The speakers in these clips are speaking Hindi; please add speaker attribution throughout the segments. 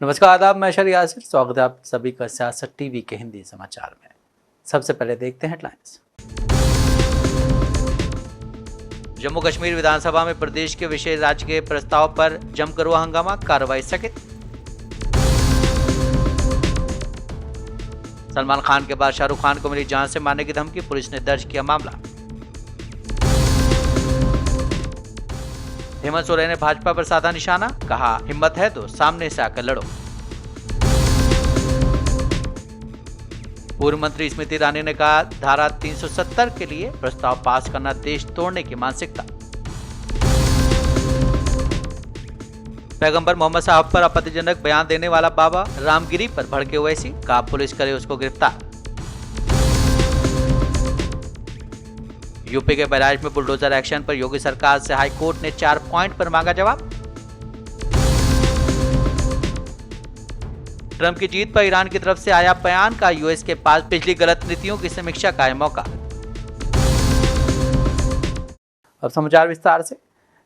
Speaker 1: नमस्कार, आदाब, मैं शहर यासिर। स्वागत है आप सभी का सियासत टीवी के हिंदी समाचार में। सबसे पहले देखते हैं हेडलाइंस। जम्मू कश्मीर विधानसभा में प्रदेश के विशेष राज्य के प्रस्ताव पर जमकर हुआ हंगामा, कार्रवाई स्थगित। सलमान खान के बाद शाहरुख खान को मिली जान से मारने की धमकी, पुलिस ने दर्ज किया मामला। हेमंत सोरेन ने भाजपा पर साधा निशाना, कहा हिम्मत है तो सामने से आकर लड़ो। पूर्व मंत्री स्मृति ईरानी ने कहा धारा 370 के लिए प्रस्ताव पास करना देश तोड़ने की मानसिकता। पैगंबर मोहम्मद साहब पर आपत्तिजनक बयान देने वाला बाबा रामगिरी पर भड़के ओवैसी, कहा पुलिस करे उसको गिरफ्तार। यूपी के बहराइच में बुलडोजर एक्शन पर योगी सरकार से हाईकोर्ट ने 4 पॉइंट पर मांगा जवाब। ट्रंप की जीत पर ईरान की तरफ से आया बयान, का यूएस के पास पिछली गलत नीतियों की समीक्षा का है मौका। अब समाचार विस्तार से।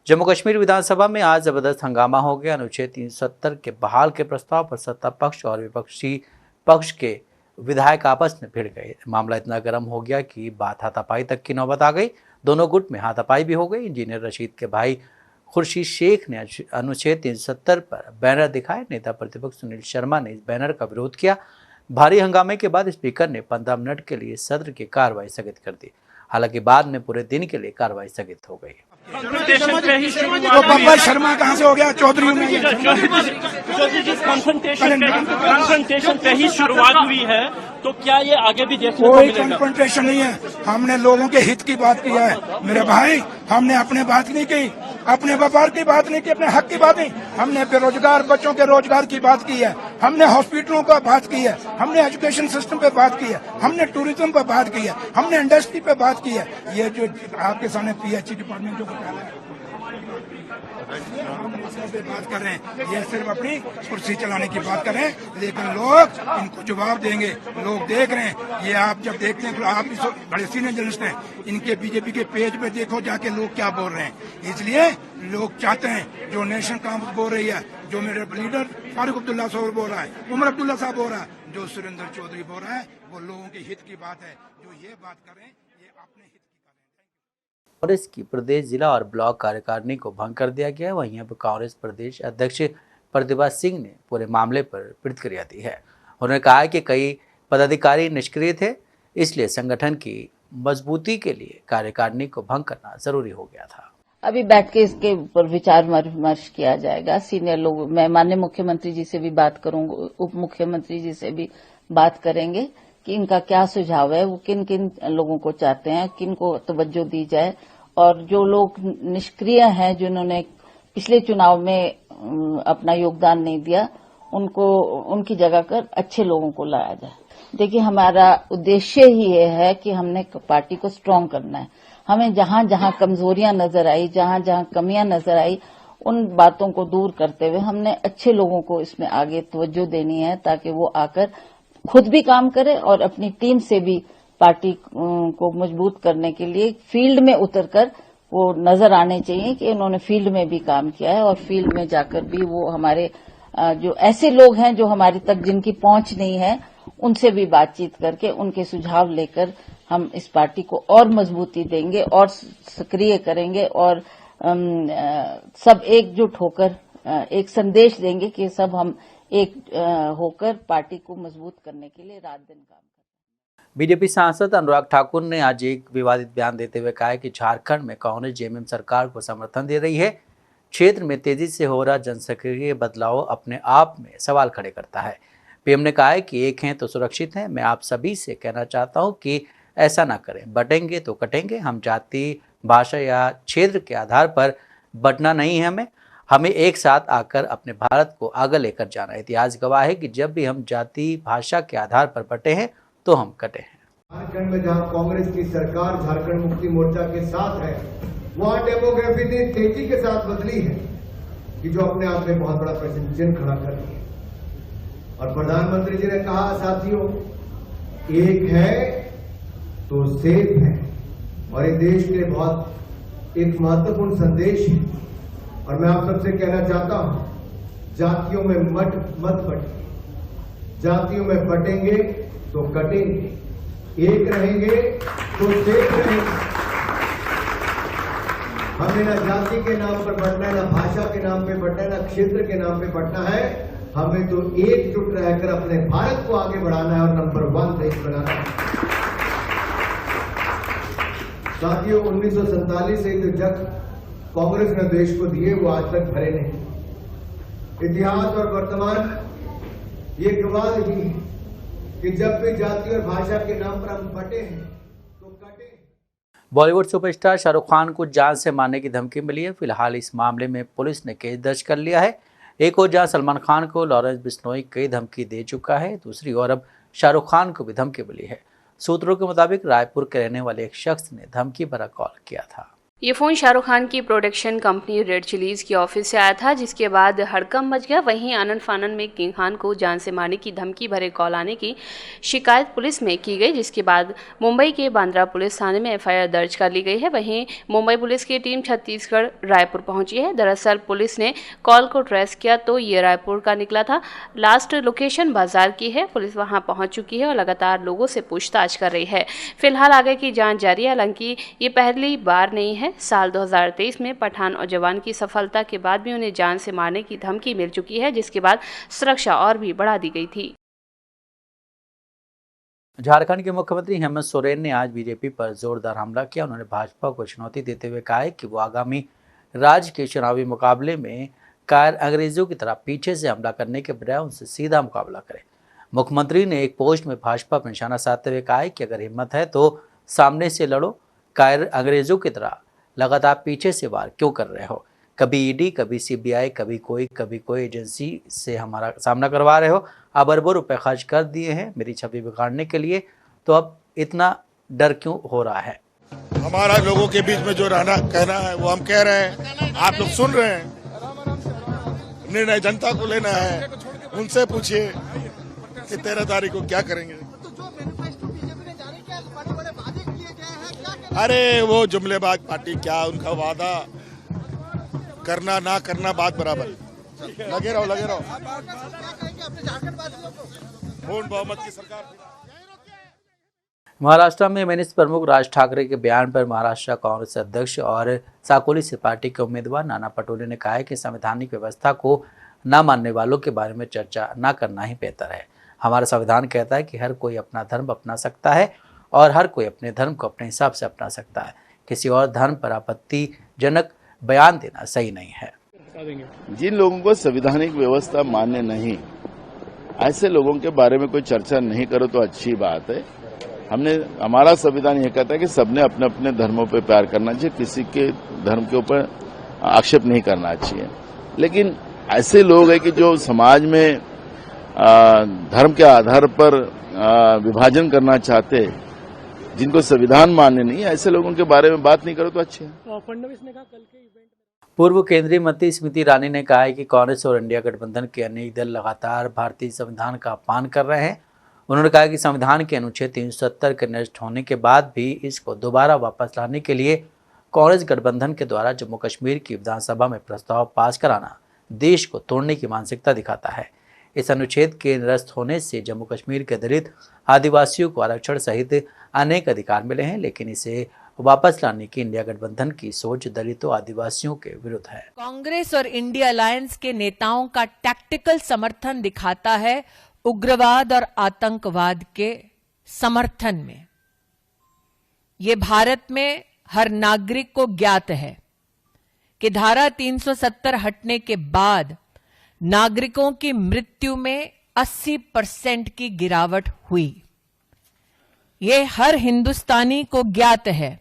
Speaker 1: जम्मू कश्मीर विधानसभा में आज जबरदस्त हंगामा हो गया। अनुच्छेद 370 के बहाल के प्रस्ताव पर सत्ता पक्ष और विपक्षी पक्ष के विधायक आपस में भिड़ गए। मामला इतना गर्म हो गया कि बात हाथापाई तक की नौबत आ गई। दोनों गुट में हाथापाई भी हो गई। इंजीनियर रशीद के भाई खुर्शीद शेख ने अनुच्छेद 370 पर बैनर दिखाए। नेता प्रतिपक्ष सुनील शर्मा ने इस बैनर का विरोध किया। भारी हंगामे के बाद स्पीकर ने 15 मिनट के लिए सत्र की कार्रवाई स्थगित कर दी। हालांकि बाद में पूरे दिन के लिए कार्रवाई स्थगित हो गई।
Speaker 2: तो बब्बर शर्मा कहाँ से हो गया? चौधरी में
Speaker 3: कॉन्फ्रंटेशन पे ही शुरुआत हुई है, तो क्या ये आगे भी देखने को
Speaker 2: कोई
Speaker 3: मिलेगा?
Speaker 2: कॉन्फ्रंटेशन नहीं है। हमने लोगों के हित की बात की है मेरे भाई। हमने अपने बात नहीं की, अपने व्यापार की बात नहीं की, अपने हक की बात नहीं। हमने बेरोजगार बच्चों के रोजगार की बात की है, हमने हॉस्पिटलों का बात की है, हमने एजुकेशन सिस्टम पे बात की है, हमने टूरिज्म पे बात की है, हमने इंडस्ट्री पे बात की है। ये जो आपके सामने पीएचई डिपार्टमेंट जो बताया है पे बात कर रहे हैं, ये सिर्फ अपनी कुर्सी चलाने की बात कर रहे हैं, लेकिन लोग इनको जवाब देंगे। लोग देख रहे हैं। ये आप जब देखते हैं तो आप भी बड़े सीनियर जर्नलिस्ट हैं, इनके बीजेपी के पेज पे देखो जाके लोग क्या बोल रहे हैं। इसलिए लोग चाहते हैं जो नेशनल कांग्रेस बोल रही है, जो मेरे लीडर फारूक अब्दुल्ला साहब बोल रहा है, उमर अब्दुल्ला साहब बोल रहा है, जो सुरेंद्र चौधरी बोल रहा है, वो लोगों के हित की बात है। जो ये बात करें ये अपने हित
Speaker 1: कांग्रेस की प्रदेश, जिला और ब्लॉक कार्यकारिणी को भंग कर दिया गया। वहीं अब कांग्रेस प्रदेश अध्यक्ष प्रतिभा सिंह ने पूरे मामले पर प्रतिक्रिया दी है। उन्होंने कहा कि कई पदाधिकारी निष्क्रिय थे, इसलिए संगठन की मजबूती के लिए कार्यकारिणी को भंग करना जरूरी हो गया था।
Speaker 4: अभी बैठ के इसके ऊपर विचार विमर्श किया जाएगा। सीनियर लोग, मैं माननीय मुख्यमंत्री जी से भी बात करूंगा, उप मुख्यमंत्री जी से भी बात करेंगे कि इनका क्या सुझाव है, वो किन किन लोगों को चाहते हैं, किन को तवज्जो दी जाए, और जो लोग निष्क्रिय हैं, जिन्होंने पिछले चुनाव में अपना योगदान नहीं दिया, उनको उनकी जगह कर अच्छे लोगों को लाया जाए। देखिए, हमारा उद्देश्य ही ये है कि हमने पार्टी को स्ट्रांग करना है। हमें जहां जहां कमजोरियां नजर आई, जहां जहां कमियां नजर आई, उन बातों को दूर करते हुए हमने अच्छे लोगों को इसमें आगे तवज्जो देनी है, ताकि वो आकर खुद भी काम करे और अपनी टीम से भी पार्टी को मजबूत करने के लिए फील्ड में उतरकर वो नजर आने चाहिए कि उन्होंने फील्ड में भी काम किया है, और फील्ड में जाकर भी वो हमारे जो ऐसे लोग हैं जो हमारे तक जिनकी पहुंच नहीं है, उनसे भी बातचीत करके उनके सुझाव लेकर हम इस पार्टी को और मजबूती देंगे और सक्रिय करेंगे, और सब एकजुट होकर एक संदेश देंगे कि सब हम एक होकर पार्टी को मजबूत करने के लिए रात दिन काम करें।
Speaker 1: बीजेपी सांसद अनुराग ठाकुर ने आज एक विवादित बयान देते हुए कहा कि झारखंड में कांग्रेस जेएमएम सरकार को समर्थन दे रही है। क्षेत्र में तेजी से हो रहा जनसंख्यिकीय बदलाव अपने आप में सवाल खड़े करता है। पीएम ने कहा है कि एक हैं तो सुरक्षित हैं। मैं आप सभी से कहना चाहता हूं कि ऐसा ना करें। बटेंगे तो कटेंगे। हम जाति, भाषा या क्षेत्र के आधार पर बंटना नहीं है। हमें एक साथ आकर अपने भारत को आगे लेकर जाना। इतिहास गवाह है कि जब भी हम जाति, भाषा के आधार पर बटे हैं तो हम कटे हैं।
Speaker 5: झारखंड में जहां कांग्रेस की सरकार झारखंड मुक्ति मोर्चा के साथ है, वहां डेमोग्राफी ने तेजी के साथ बदली है कि जो अपने आप में बहुत बड़ा प्रश्न चिन्ह खड़ा कर रही है। और प्रधानमंत्री जी ने कहा, साथियों, एक है तो सेफ है, और ये देश के बहुत एक महत्वपूर्ण संदेश है। और मैं आप सबसे कहना चाहता हूं जातियों में मत बटिए। जातियों में बटेंगे तो कटेंगे, एक रहेंगे तो देख रहेंगे। हमें ना जाति के नाम पर बटना है, ना भाषा के नाम पे बटना है, ना क्षेत्र के नाम पे बटना है। हमें तो एकजुट रहकर अपने भारत को आगे बढ़ाना है और नंबर 1 देश बनाना है। साथियों, 1947 से जो जग कांग्रेस ने देश को दिए वो आज तक भरे नहीं। इतिहास और वर्तमान ये गवाह ही है कि जब भी जाति और भाषा के नाम पर हम बटे हैं तो कटे।
Speaker 1: बॉलीवुड सुपरस्टार शाहरुख खान को जान से मारने की धमकी मिली है। फिलहाल इस मामले में पुलिस ने केस दर्ज कर लिया है। एक और जहां सलमान खान को लॉरेंस बिश्नोई कई धमकी दे चुका है, दूसरी ओर अब शाहरुख खान को भी धमकी मिली है। सूत्रों के मुताबिक रायपुर के रहने वाले एक शख्स ने धमकी भरा कॉल किया था।
Speaker 6: ये फ़ोन शाहरुख खान की प्रोडक्शन कंपनी रेड चिलीज़ की ऑफिस से आया था, जिसके बाद हड़कंप मच गया। वहीं आनंद फानन में किंग खान को जान से मारने की धमकी भरे कॉल आने की शिकायत पुलिस में की गई, जिसके बाद मुंबई के बांद्रा पुलिस थाने में एफआईआर दर्ज कर ली गई है। वहीं मुंबई पुलिस की टीम छत्तीसगढ़ रायपुर पहुंची है। दरअसल पुलिस ने कॉल को ट्रेस किया तो ये रायपुर का निकला था। लास्ट लोकेशन बाजार की है। पुलिस वहां पहुंच चुकी है और लगातार लोगों से पूछताछ कर रही है। फिलहाल आगे की जाँच जारी है। हालांकि ये पहली बार नहीं है। साल 2023 में पठान और जवान की सफलता के बाद भी उन्हें जान से मारने की धमकी मिल चुकी है, जिसके बाद सुरक्षा और भी बढ़ा दी गई थी।
Speaker 1: झारखंड के मुख्यमंत्री हेमंत सोरेन ने आज बीजेपी पर जोरदार हमला किया। उन्होंने भाजपा को चुनौती देते हुए कहा है कि वो आगामी राज्य के चुनावी मुकाबले में कायर अंग्रेजों की तरह पीछे से हमला करने के बजाय उनसे सीधा मुकाबला करें। मुख्यमंत्री ने एक पोस्ट में भाजपा पर निशाना साधते हुए कहा है कि अगर हिम्मत है तो सामने से लड़ो, कायर अंग्रेजों की तरह लगातार पीछे से वार क्यों कर रहे हो? कभी ईडी, कभी सीबीआई, कभी कोई एजेंसी से हमारा सामना करवा रहे हो। अब अरबों रुपए खर्च कर दिए हैं मेरी छवि बिगाड़ने के लिए, तो अब इतना डर क्यों हो रहा है?
Speaker 7: हमारा लोगों के बीच में जो कहना है वो हम कह रहे हैं, आप लोग सुन रहे हैं। निर्णय जनता को लेना है। उनसे पूछिए कि 13 तारीख को क्या करेंगे। अरे वो जुमलेबाज पार्टी, क्या उनका वादा करना ना करना बात बराबर। लगे रहो। पूर्ण बहुमत की सरकार।
Speaker 1: महाराष्ट्र में एमएनएस प्रमुख राज ठाकरे के बयान पर महाराष्ट्र कांग्रेस अध्यक्ष और साकोली से पार्टी के उम्मीदवार नाना पटोले ने कहा है कि संवैधानिक व्यवस्था को न मानने वालों के बारे में चर्चा न करना ही बेहतर है। हमारा संविधान कहता है कि हर कोई अपना धर्म अपना सकता है और हर कोई अपने धर्म को अपने हिसाब से अपना सकता है। किसी और धर्म पर आपत्तिजनक बयान देना सही नहीं है।
Speaker 8: जिन लोगों को संवैधानिक व्यवस्था मान्य नहीं, ऐसे लोगों के बारे में कोई चर्चा नहीं करो तो अच्छी बात है। हमारा संविधान ये कहता है कि सबने अपने अपने धर्मों पर प्यार करना चाहिए, किसी के धर्म के ऊपर आक्षेप नहीं करना चाहिए। लेकिन ऐसे लोग हैं कि जो समाज में धर्म के आधार पर विभाजन करना चाहते, जिनको संविधान मान्य नहीं, ऐसे लोगों के बारे में बात नहीं करो तो अच्छी है।
Speaker 3: फडणवीस ने कहा कल के इवेंट।
Speaker 1: पूर्व केंद्रीय मंत्री स्मृति ईरानी ने कहा है कि कांग्रेस और इंडिया गठबंधन के अनेक दल लगातार भारतीय संविधान का अपमान कर रहे हैं। उन्होंने कहा कि संविधान के अनुच्छेद 370 के नष्ट होने के बाद भी इसको दोबारा वापस लाने के लिए कांग्रेस गठबंधन के द्वारा जम्मू कश्मीर की विधानसभा में प्रस्ताव पास कराना देश को तोड़ने की मानसिकता दिखाता है। इस अनुच्छेद के निरस्त होने से जम्मू कश्मीर के दलित आदिवासियों को आरक्षण सहित अनेक अधिकार मिले हैं, लेकिन इसे वापस लाने की इंडिया गठबंधन की सोच दलितों आदिवासियों के विरुद्ध है।
Speaker 9: कांग्रेस और इंडिया अलायंस के नेताओं का टैक्टिकल समर्थन दिखाता है उग्रवाद और आतंकवाद के समर्थन में। ये भारत में हर नागरिक को ज्ञात है कि धारा 370 हटने के बाद नागरिकों की मृत्यु में 80% की गिरावट हुई। ये हर हिंदुस्तानी को ज्ञात है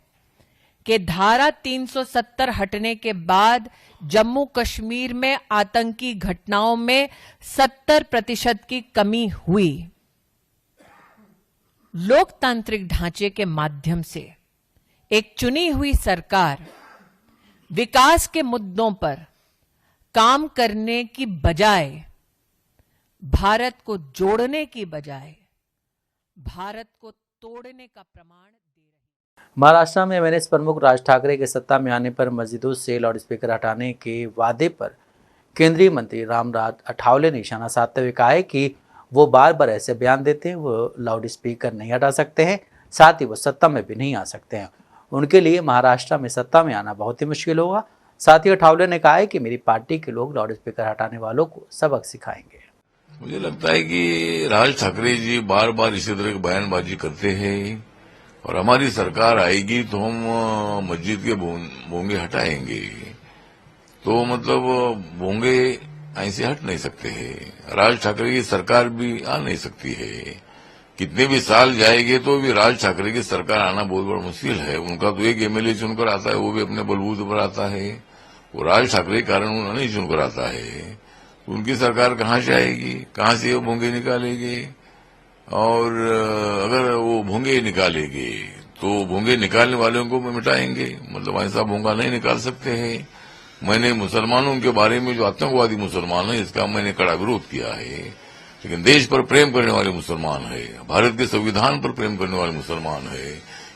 Speaker 9: कि धारा 370 हटने के बाद जम्मू कश्मीर में आतंकी घटनाओं में 70% की कमी हुई। लोकतांत्रिक ढांचे के माध्यम से एक चुनी हुई सरकार विकास के मुद्दों पर काम करने की बजाय, भारत को जोड़ने की बजाय भारत को तोड़ने का प्रमाण दे रही है।
Speaker 1: महाराष्ट्र में एमएनएस प्रमुख राज ठाकरे के सत्ता में आने पर मस्जिदों से लाउडस्पीकर हटाने के वादे पर केंद्रीय मंत्री रामदास अठावले ने निशाना साधते हुए कहा है कि वो बार बार ऐसे बयान देते हैं, वो लाउड स्पीकर नहीं हटा सकते हैं, साथ ही वो सत्ता में भी नहीं आ सकते हैं। उनके लिए महाराष्ट्र में सत्ता में आना बहुत ही मुश्किल होगा। साथ ही अठावले ने कहा है कि मेरी पार्टी के लोग लाउड स्पीकर हटाने वालों को सबक सिखाएंगे।
Speaker 10: मुझे लगता है कि राज ठाकरे जी बार बार इसी तरह की बयानबाजी करते हैं और हमारी सरकार आएगी तो हम मस्जिद के भोंगे हटाएंगे। तो मतलब भोंगे ऐसे हट नहीं सकते हैं। राज ठाकरे की सरकार भी आ नहीं सकती है। कितने भी साल जाएंगे तो भी राज ठाकरे की सरकार आना बहुत बड़ा मुश्किल है। उनका तो एक एमएलए चुनकर आता है, वो भी अपने बलबूते पर आता है। वो राज ठाकरे के कारण उन्होंने नहीं चुनकर आता है। तो उनकी सरकार कहां से आएगी, कहां से वो भोंगे निकालेंगे? और अगर वो भोंगे निकालेंगे तो भोंगे निकालने वालों को मिटाएंगे। मतलब ऐसा भोंगा नहीं निकाल सकते हैं। मैंने मुसलमानों के बारे में जो आतंकवादी मुसलमान है इसका मैंने कड़ा विरोध किया है, लेकिन देश पर प्रेम करने वाले मुसलमान है, भारत के संविधान पर प्रेम करने वाले मुसलमान है,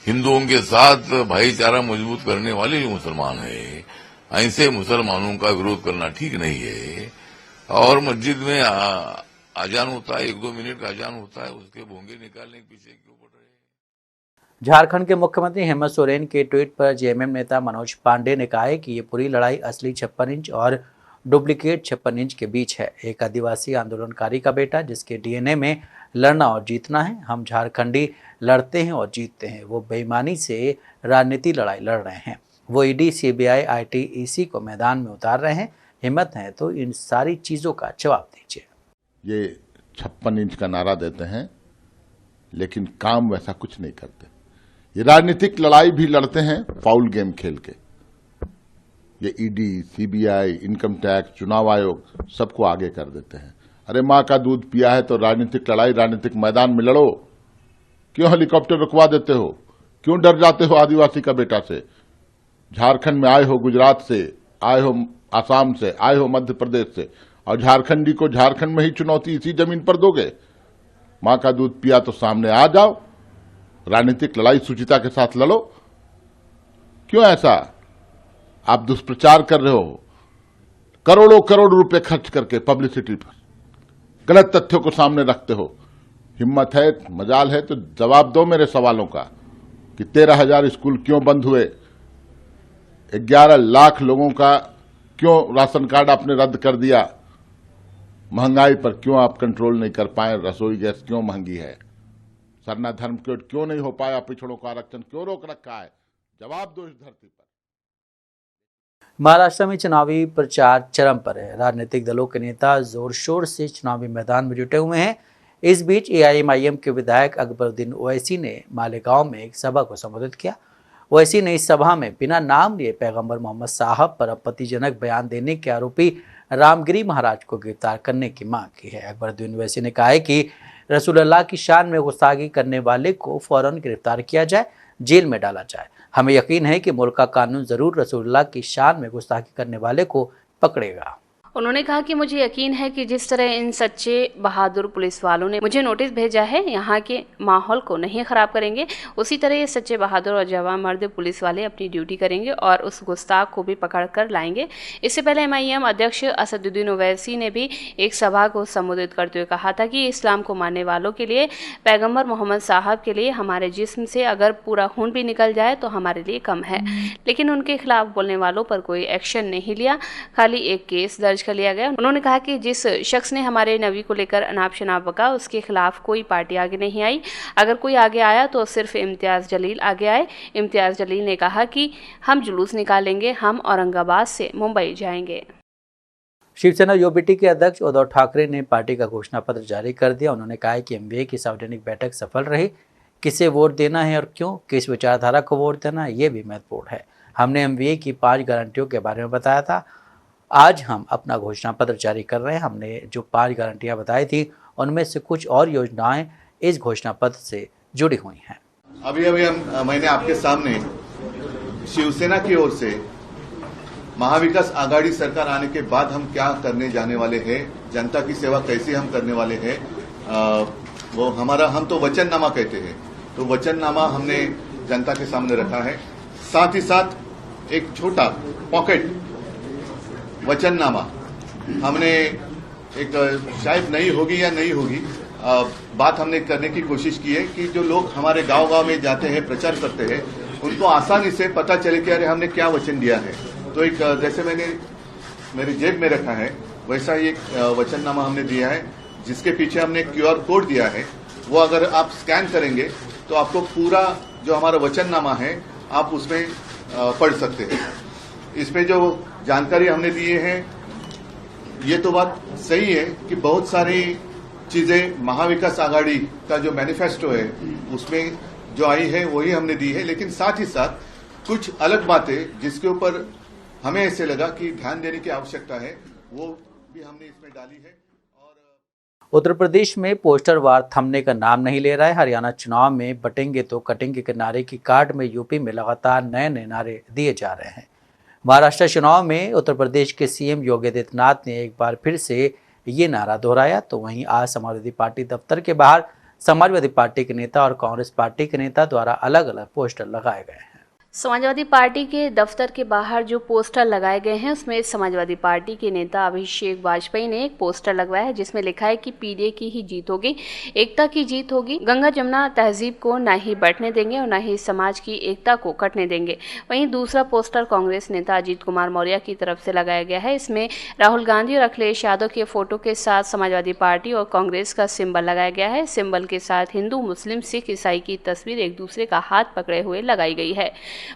Speaker 10: हिंदुओं के साथ भाईचारा मजबूत करने वाले जो मुसलमान है, ऐसे मुसलमानों का विरोध करना ठीक नहीं है। और मस्जिद में अजान होता है, 1-2 मिनट का अजान होता है, उसके भोंगे निकालने के पीछे क्यों पड़ रहे हैं?
Speaker 1: झारखंड के मुख्यमंत्री हेमंत सोरेन के ट्वीट पर जेएमएम नेता मनोज पांडे ने कहा है कि ये पूरी लड़ाई असली 56 इंच और डुप्लीकेट 56 इंच के बीच है। एक आदिवासी आंदोलनकारी का बेटा जिसके डीएनए में लड़ना और जीतना है। हम झारखंडी लड़ते हैं और जीतते हैं। वो बेईमानी से राजनीति लड़ाई लड़ रहे हैं। वो ईडी, सीबीआई, आईटी को मैदान में उतार रहे हैं। हिम्मत है तो इन सारी चीजों का जवाब दीजिए।
Speaker 11: ये 56 इंच का नारा देते हैं लेकिन काम वैसा कुछ नहीं करते। ये राजनीतिक लड़ाई भी लड़ते हैं फाउल गेम खेल के। ये ईडी, सीबीआई, इनकम टैक्स, चुनाव आयोग सबको आगे कर देते हैं। अरे माँ का दूध पिया है तो राजनीतिक लड़ाई राजनीतिक मैदान में लड़ो। क्यों हेलीकॉप्टर रुकवा देते हो? क्यों डर जाते हो आदिवासी का बेटा से? झारखंड में आए हो, गुजरात से आए हो, आसाम से आए हो, मध्य प्रदेश से, और झारखंडी को झारखंड में ही चुनौती इसी जमीन पर दोगे? माँ का दूध पिया तो सामने आ जाओ, राजनीतिक लड़ाई सुचिता के साथ लड़ो। क्यों ऐसा आप दुष्प्रचार कर रहे हो? करोड़ों करोड़ रुपए खर्च करके पब्लिसिटी पर गलत तथ्यों को सामने रखते हो। हिम्मत है, मजाल है तो जवाब दो मेरे सवालों का कि 13,000 स्कूल क्यों बंद हुए? 11 लाख लोगों का क्यों राशन कार्ड आपने रद्द कर दिया? महंगाई पर क्यों आप कंट्रोल नहीं कर पाए? रसोई गैस क्यों महंगी है? सरना धर्म कोड क्यों नहीं हो पाया? पिछड़ों का आरक्षण क्यों रोक रखा है? जवाब दो इस धरती पर।
Speaker 1: महाराष्ट्र में चुनावी प्रचार चरम पर है। राजनीतिक दलों के नेता जोर शोर से चुनावी मैदान में जुटे हुए हैं। इस बीच एआईएमआईएम के विधायक अकबरुद्दीन ओवैसी ने मालेगांव में एक सभा को संबोधित किया। ओवैसी ने इस सभा में बिना नाम लिए पैगंबर मोहम्मद साहब पर आपत्तिजनक बयान देने के आरोपी रामगिरी महाराज को गिरफ्तार करने की मांग की है। अकबरुद्दीन ओवैसी ने कहा है कि रसूलुल्लाह की शान में गुस्ताखी करने वाले को फौरन गिरफ्तार किया जाए, जेल में डाला जाए। हमें यकीन है कि मुल्क का कानून जरूर रसूलुल्लाह की शान में गुस्ताखी करने वाले को पकड़ेगा।
Speaker 6: उन्होंने कहा कि मुझे यकीन है कि जिस तरह इन सच्चे बहादुर पुलिस वालों ने मुझे नोटिस भेजा है, यहाँ के माहौल को नहीं खराब करेंगे, उसी तरह ये सच्चे बहादुर और जवान मर्द पुलिस वाले अपनी ड्यूटी करेंगे और उस गुस्ताख को भी पकड़ कर लाएंगे। इससे पहले एमआईएम अध्यक्ष असदुद्दीन ओवैसी ने भी एक सभा को संबोधित करते हुए कहा था कि इस्लाम को मानने वालों के लिए, पैगम्बर मोहम्मद साहब के लिए हमारे जिस्म से अगर पूरा खून भी निकल जाए तो हमारे लिए कम है। लेकिन उनके खिलाफ बोलने वालों पर कोई एक्शन नहीं लिया, खाली एक केस दर्ज कर लिया गया। उन्होंने कहा कि जिस शख्स ने हमारे नबी को लेकर अनाप शनाप बका, उसके खिलाफ कोई पार्टी आगे नहीं आई। अगर कोई आगे आया तो सिर्फ इम्तियाज जलील आगे आए। इम्तियाज जलील ने कहा कि हम जुलूस निकालेंगे, हम औरंगाबाद से मुंबई जाएंगे।
Speaker 1: शिवसेना यूबीटी के अध्यक्ष उद्धव ठाकरे ने पार्टी का घोषणा पत्र जारी कर दिया। उन्होंने कहा कि एमवीए की सार्वजनिक बैठक सफल रही। किसे वोट देना है और क्यों, किस विचारधारा को वोट देना है, ये भी महत्वपूर्ण है। हमने एमवीए की 5 गारंटियों के बारे में बताया था। आज हम अपना घोषणा पत्र जारी कर रहे हैं। हमने जो 5 गारंटियां बताई थी उनमें से कुछ और योजनाएं इस घोषणा पत्र से जुड़ी हुई हैं।
Speaker 12: अभी मैंने आपके सामने शिवसेना की ओर से महाविकास आघाड़ी सरकार आने के बाद हम क्या करने जाने वाले हैं, जनता की सेवा कैसे हम करने वाले हैं, वो हम तो वचननामा कहते हैं, तो वचननामा हमने जनता के सामने रखा है। साथ ही साथ एक छोटा पॉकेट वचननामा हमने एक शायद नहीं होगी या नहीं होगी बात हमने करने की कोशिश की है कि जो लोग हमारे गांव-गांव में जाते हैं, प्रचार करते हैं, उनको आसानी से पता चले कि अरे हमने क्या वचन दिया है। तो एक जैसे मैंने मेरी जेब में रखा है वैसा ही एक वचननामा हमने दिया है, जिसके पीछे हमने QR कोड दिया है। वो अगर आप स्कैन करेंगे तो आपको पूरा जो हमारा वचननामा है आप उसमें पढ़ सकते हैं। इसमें जो जानकारी हमने दिए हैं ये तो बात सही है कि बहुत सारी चीजें महाविकास आघाड़ी का जो मैनिफेस्टो है उसमें जो आई है वही हमने दी है, लेकिन साथ ही साथ कुछ अलग बातें जिसके ऊपर हमें ऐसे लगा कि ध्यान देने की आवश्यकता है वो भी हमने इसमें डाली है।
Speaker 1: उत्तर प्रदेश में पोस्टर वार थमने का नाम नहीं ले रहा है। हरियाणा चुनाव में बटेंगे तो कटेंगे के नारे की काट में यूपी में लगातार नए नए नारे दिए जा रहे हैं। महाराष्ट्र चुनाव में उत्तर प्रदेश के सीएम योगी आदित्यनाथ ने एक बार फिर से ये नारा दोहराया, तो वहीं आज समाजवादी पार्टी दफ्तर के बाहर समाजवादी पार्टी के नेता और कांग्रेस पार्टी के नेता द्वारा अलग अलग पोस्टर लगाए गए हैं।
Speaker 6: समाजवादी पार्टी के दफ्तर के बाहर जो पोस्टर लगाए गए हैं उसमें समाजवादी पार्टी के नेता अभिषेक वाजपेयी ने एक पोस्टर लगवाया है जिसमें लिखा है कि पीडीए की ही जीत होगी, एकता की जीत होगी, गंगा जमुना तहजीब को न ही बंटने देंगे और न ही समाज की एकता को कटने देंगे। वहीं दूसरा पोस्टर कांग्रेस नेता अजीत कुमार मौर्य की तरफ से लगाया गया है। इसमें राहुल गांधी और अखिलेश यादव के फोटो के साथ समाजवादी पार्टी और कांग्रेस का सिंबल लगाया गया है। सिंबल के साथ हिंदू, मुस्लिम, सिख, ईसाई की तस्वीर एक दूसरे का हाथ पकड़े हुए लगाई गई है।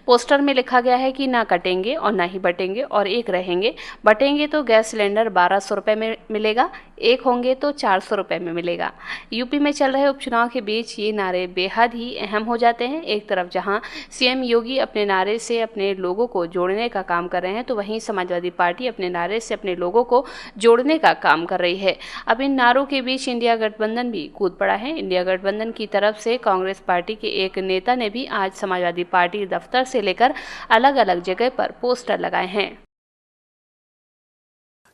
Speaker 6: पोस्टर में लिखा गया है कि ना कटेंगे और ना ही बटेंगे और एक रहेंगे। बटेंगे तो गैस सिलेंडर 1200 रुपये में मिलेगा, एक होंगे तो 400 रुपये में मिलेगा। यूपी में चल रहे उपचुनाव के बीच ये नारे बेहद ही अहम हो जाते हैं। एक तरफ जहां सीएम योगी अपने नारे से अपने लोगों को जोड़ने का काम कर रहे हैं, तो वहीं समाजवादी पार्टी अपने नारे से अपने लोगों को जोड़ने का काम कर रही है। अब इन नारों के बीच इंडिया गठबंधन भी कूद पड़ा है। इंडिया गठबंधन की तरफ से कांग्रेस पार्टी के एक नेता ने भी आज समाजवादी पार्टी दफ्तर से लेकर अलग अलग जगह पर पोस्टर लगाए हैं।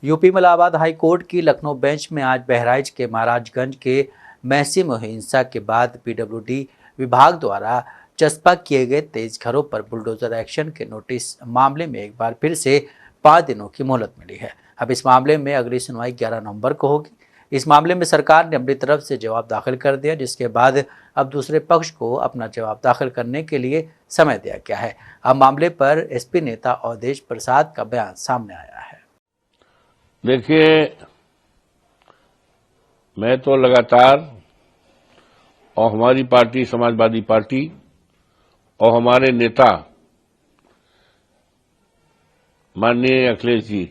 Speaker 1: यूपी में इलाहाबाद हाई कोर्ट की लखनऊ बेंच में आज बहराइच के महाराजगंज के महसी में हिंसा के बाद पीडब्ल्यूडी विभाग द्वारा चस्पा किए गए 23 घरों पर बुलडोजर एक्शन के नोटिस मामले में एक बार फिर से 5 दिनों की मोहलत मिली है। अब इस मामले में अगली सुनवाई 11 नवंबर को होगी। इस मामले में सरकार ने अपनी तरफ से जवाब दाखिल कर दिया, जिसके बाद अब दूसरे पक्ष को अपना जवाब दाखिल करने के लिए समय दिया गया है। अब मामले पर एसपी नेता अवधेश प्रसाद का बयान सामने आया है।
Speaker 13: देखिए, मैं तो लगातार और हमारी पार्टी समाजवादी पार्टी और हमारे नेता माननीय अखिलेश जी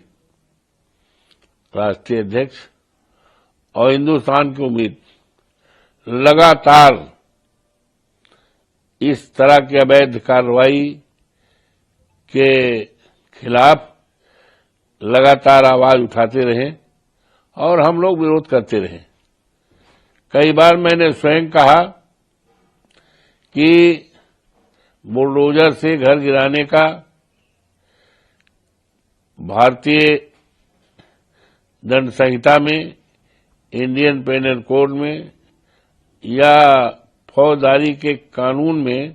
Speaker 13: राष्ट्रीय अध्यक्ष और हिंदुस्तान की उम्मीद लगातार इस तरह की अवैध कार्रवाई के खिलाफ लगातार आवाज उठाते रहे और हम लोग विरोध करते रहे। कई बार मैंने स्वयं कहा कि बुलडोजर से घर गिराने का भारतीय दंड संहिता में, इंडियन पेनल कोड में या फौजदारी के कानून में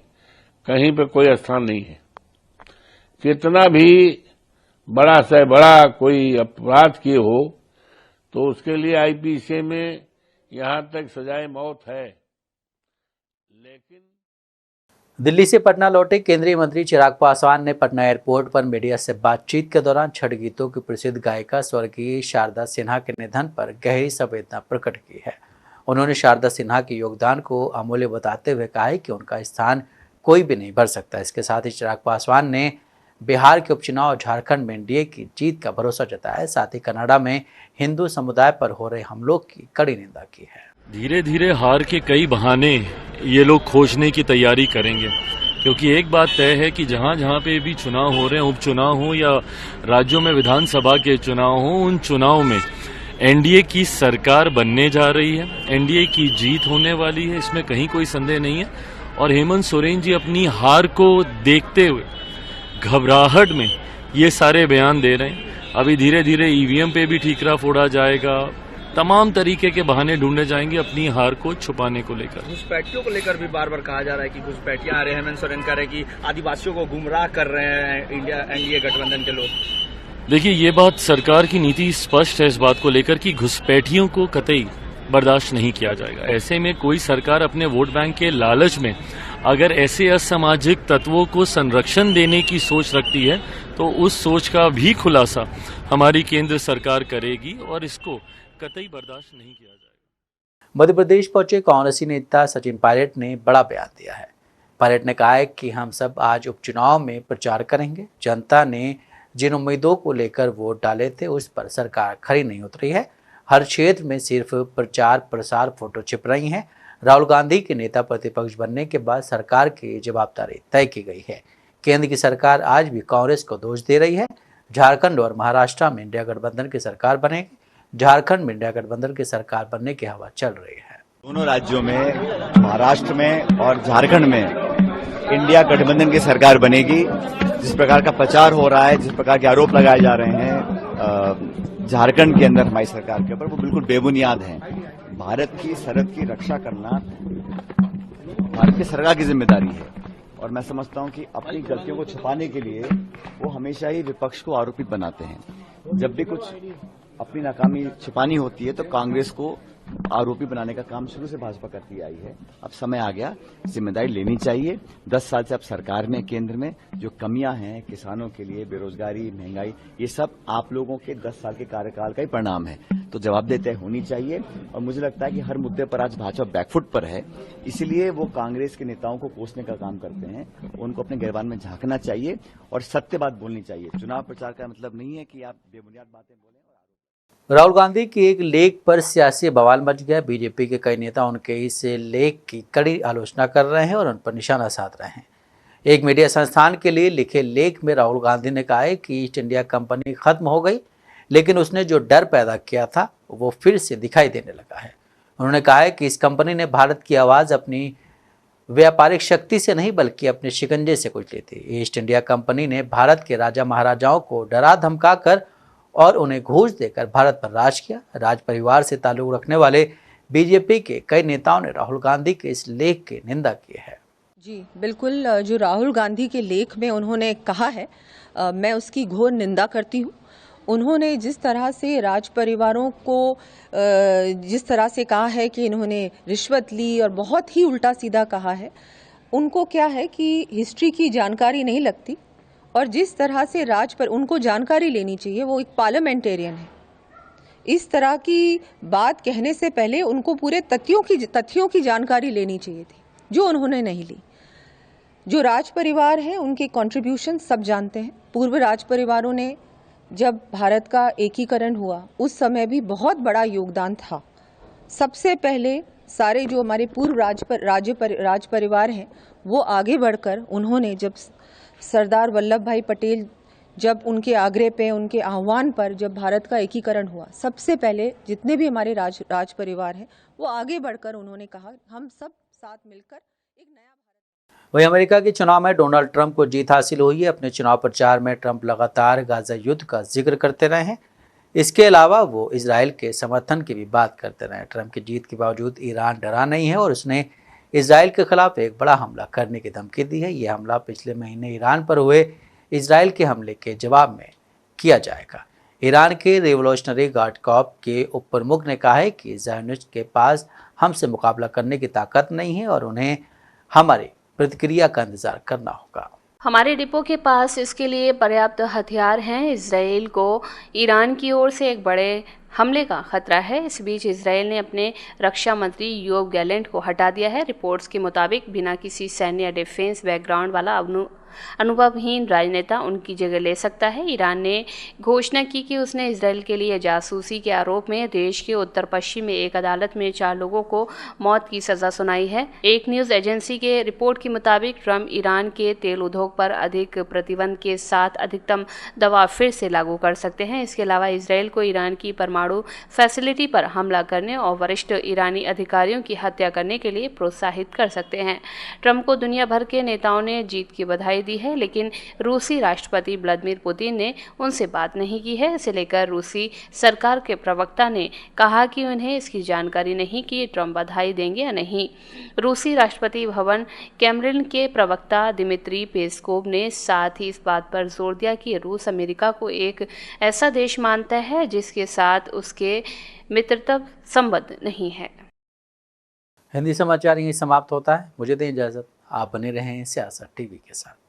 Speaker 13: कहीं पे कोई स्थान नहीं है। कितना भी बड़ा से बड़ा कोई अपराध किए हो तो उसके लिए आईपीसी में यहां तक सजाए मौत है। लेकिन
Speaker 1: दिल्ली से पटना लौटे केंद्रीय मंत्री चिराग पासवान ने पटना एयरपोर्ट पर मीडिया से बातचीत के दौरान छठ गीतों की प्रसिद्ध गायिका स्वर्गीय शारदा सिन्हा के निधन पर गहरी संवेदना प्रकट की है। उन्होंने शारदा सिन्हा के योगदान को अमूल्य बताते हुए कहा है कि उनका स्थान कोई भी नहीं भर सकता। इसके साथ ही चिराग पासवान ने बिहार के उपचुनाव और झारखंड में एनडीए की जीत का भरोसा जताया। साथ ही कनाडा में हिंदू समुदाय पर हो रहे हमलों की कड़ी निंदा की है।
Speaker 14: धीरे धीरे हार के कई बहाने ये लोग खोजने की तैयारी करेंगे, क्योंकि एक बात तय है कि जहां जहां पे भी चुनाव हो रहे हैं, उपचुनाव हो या राज्यों में विधानसभा के चुनाव हो, उन चुनाव में एनडीए की सरकार बनने जा रही है, एनडीए की जीत होने वाली है, इसमें कहीं कोई संदेह नहीं है। और हेमंत सोरेन जी अपनी हार को देखते हुए घबराहट में ये सारे बयान दे रहे हैं। अभी धीरे धीरे ईवीएम पे भी ठीकरा फोड़ा जाएगा, तमाम तरीके के बहाने ढूंढे जाएंगे अपनी हार को छुपाने को लेकर।
Speaker 15: घुसपैठियों को लेकर भी बार बार कहा जा रहा है कि घुसपैठियां आ रहे हैं। हेमंत सोरेन कह रहे हैं कि आदिवासियों को गुमराह कर रहे हैं एनडीए गठबंधन के लोग।
Speaker 14: देखिए, ये बात सरकार की नीति स्पष्ट है इस बात को लेकर कि घुसपैठियों को कतई बर्दाश्त नहीं किया जाएगा। ऐसे में कोई सरकार अपने वोट बैंक के लालच में अगर ऐसे असामाजिक तत्वों को संरक्षण देने की सोच रखती है तो उस सोच का भी खुलासा हमारी केंद्र सरकार करेगी और इसको कतई बर्दाश्त नहीं किया जाएगा।
Speaker 1: मध्य प्रदेश पहुंचे कांग्रेसी नेता सचिन पायलट ने बड़ा बयान दिया है। पायलट ने कहा है कि हम सब आज उपचुनाव में प्रचार करेंगे। जनता ने जिन उम्मीदों को लेकर वोट डाले थे उस पर सरकार खरी नहीं उतरी है। हर क्षेत्र में सिर्फ प्रचार प्रसार फोटो छिप रही हैं। राहुल गांधी के नेता प्रतिपक्ष बनने के बाद सरकार की जवाबदारी तय की गई है। केंद्र की सरकार आज भी कांग्रेस को दोष दे रही है। झारखंड और महाराष्ट्र में इंडिया गठबंधन की सरकार बनेगी। झारखंड में इंडिया गठबंधन की सरकार बनने की हवा चल रही है।
Speaker 16: दोनों राज्यों में, महाराष्ट्र में और झारखंड में इंडिया गठबंधन की सरकार बनेगी। जिस प्रकार का प्रचार हो रहा है, जिस प्रकार के आरोप लगाए जा रहे हैं झारखंड के अंदर हमारी सरकार के ऊपर, वो बिल्कुल बेबुनियाद हैं। भारत की सरहद की रक्षा करना भारत की सरकार की जिम्मेदारी है और मैं समझता हूं कि अपनी गलतियों को छुपाने के लिए वो हमेशा ही विपक्ष को आरोपित बनाते हैं। जब भी कुछ अपनी नाकामी छिपानी होती है तो कांग्रेस को आरोपी बनाने का काम शुरू से भाजपा करती आई है। अब समय आ गया, जिम्मेदारी लेनी चाहिए। 10 साल से अब सरकार में, केंद्र में जो कमियां हैं किसानों के लिए, बेरोजगारी, महंगाई, ये सब आप लोगों के 10 साल के कार्यकाल का ही परिणाम है। तो जवाबदेही होनी चाहिए और मुझे लगता है कि हर मुद्दे पर आज भाजपा बैकफुट पर है, इसलिए वो कांग्रेस के नेताओं को कोसने का काम करते हैं। उनको अपने गिरबान में झांकना चाहिए और सत्य बात बोलनी चाहिए। चुनाव प्रचार का मतलब नहीं है कि आप बेबुनियाद बातें बोलें।
Speaker 1: राहुल गांधी के एक लेख पर सियासी बवाल मच गया। बीजेपी के कई नेता उनके इस लेख की कड़ी आलोचना कर रहे हैं और उन पर निशाना साध रहे हैं। एक मीडिया संस्थान के लिए लिखे लेख में राहुल गांधी ने कहा है कि ईस्ट इंडिया कंपनी खत्म हो गई, लेकिन उसने जो डर पैदा किया था वो फिर से दिखाई देने लगा है। उन्होंने कहा है कि इस कंपनी ने भारत की आवाज़ अपनी व्यापारिक शक्ति से नहीं बल्कि अपने शिकंजे से कुचली थी। ईस्ट इंडिया कंपनी ने भारत के राजा महाराजाओं को डरा धमका कर और उन्हें घूस देकर भारत पर राज किया। राज परिवार से ताल्लुक रखने वाले बीजेपी के कई नेताओं ने राहुल गांधी के इस लेख की निंदा की है।
Speaker 17: जी बिल्कुल, जो राहुल गांधी के लेख में उन्होंने कहा है, मैं उसकी घोर निंदा करती हूँ। उन्होंने जिस तरह से राज परिवारों को जिस तरह से कहा है कि इन्होंने रिश्वत ली और बहुत ही उल्टा सीधा कहा है, उनको क्या है कि हिस्ट्री की जानकारी नहीं लगती और जिस तरह से राज पर उनको जानकारी लेनी चाहिए, वो एक पार्लियामेंटेरियन है। इस तरह की बात कहने से पहले उनको पूरे तथ्यों की जानकारी लेनी चाहिए थी, जो उन्होंने नहीं ली। जो राज परिवार है उनके कंट्रीब्यूशन सब जानते हैं। पूर्व राज परिवारों ने जब भारत का एकीकरण हुआ उस समय भी बहुत बड़ा योगदान था। सबसे पहले सारे जो हमारे पूर्व राज परिवार हैं वो आगे बढ़कर उन्होंने जब सरदार वल्लभ भाई पटेल जब उनके आग्रह पे, उनके आह्वान पर जब भारत का एकीकरण हुआ, सबसे पहले जितने भी हमारे राज परिवार हैं वो आगे बढ़कर उन्होंने कहा हम सब साथ मिलकर एक नया भारत।
Speaker 1: वहीं अमेरिका के चुनाव में डोनाल्ड ट्रंप को जीत हासिल हुई है। अपने चुनाव प्रचार में ट्रंप लगातार गाजा युद्ध का जिक्र करते रहे हैं। इसके अलावा वो इजराइल के समर्थन की भी बात करते रहे। ट्रंप की जीत के बावजूद ईरान डरा नहीं है और उसने इजराइल के खिलाफ एक बड़ा हमला करने की धमकी दी है। यह हमला पिछले महीने ईरान पर हुए इजराइल के हमले के जवाब में किया जाएगा। ईरान के रिवोल्यूशनरी गार्ड कॉर्प के उप प्रमुख ने कहा है कि ज़ायोनिस्ट के पास हमसे मुकाबला करने की ताकत नहीं है और उन्हें हमारी प्रतिक्रिया का इंतजार करना होगा।
Speaker 6: हमारे डिपो के पास इसके लिए पर्याप्त हथियार हैं। इजराइल को ईरान की ओर से एक बड़े हमले का खतरा है। इस बीच इजराइल ने अपने रक्षा मंत्री योव गैलेंट को हटा दिया है। रिपोर्ट्स के मुताबिक बिना किसी सैन्य या डिफेंस बैकग्राउंड वाला अनुभवहीन राजनेता उनकी जगह ले सकता है। ईरान ने घोषणा की कि उसने इजराइल के लिए जासूसी के आरोप में देश के उत्तर पश्चिम में एक अदालत में 4 लोगों को मौत की सजा सुनाई है। एक न्यूज़ एजेंसी के रिपोर्ट के मुताबिक ट्रंप ईरान के तेल उद्योग पर अधिक प्रतिबंध के साथ अधिकतम दबाव फिर से लागू कर सकते हैं। इसके अलावा इजराइल को ईरान की परमाणु परमाणु फैसिलिटी पर हमला करने और वरिष्ठ ईरानी अधिकारियों की हत्या करने के लिए प्रोत्साहित कर सकते हैं। ट्रंप को दुनिया भर के नेताओं ने जीत की बधाई दी है, लेकिन रूसी राष्ट्रपति व्लादिमीर पुतिन ने उनसे बात नहीं की है। इसे लेकर रूसी सरकार के प्रवक्ता ने कहा कि उन्हें इसकी जानकारी नहीं कि ट्रंप बधाई देंगे या नहीं। रूसी राष्ट्रपति भवन क्रेमलिन के प्रवक्ता दिमित्री पेस्कोव ने साथ ही इस बात पर जोर दिया कि रूस अमेरिका को एक ऐसा देश मानता है जिसके साथ उसके मित्रता संबंध नहीं है।
Speaker 1: हिंदी समाचार यहीं समाप्त होता है। मुझे दें इजाजत। आप बने रहें सियासत टीवी के साथ।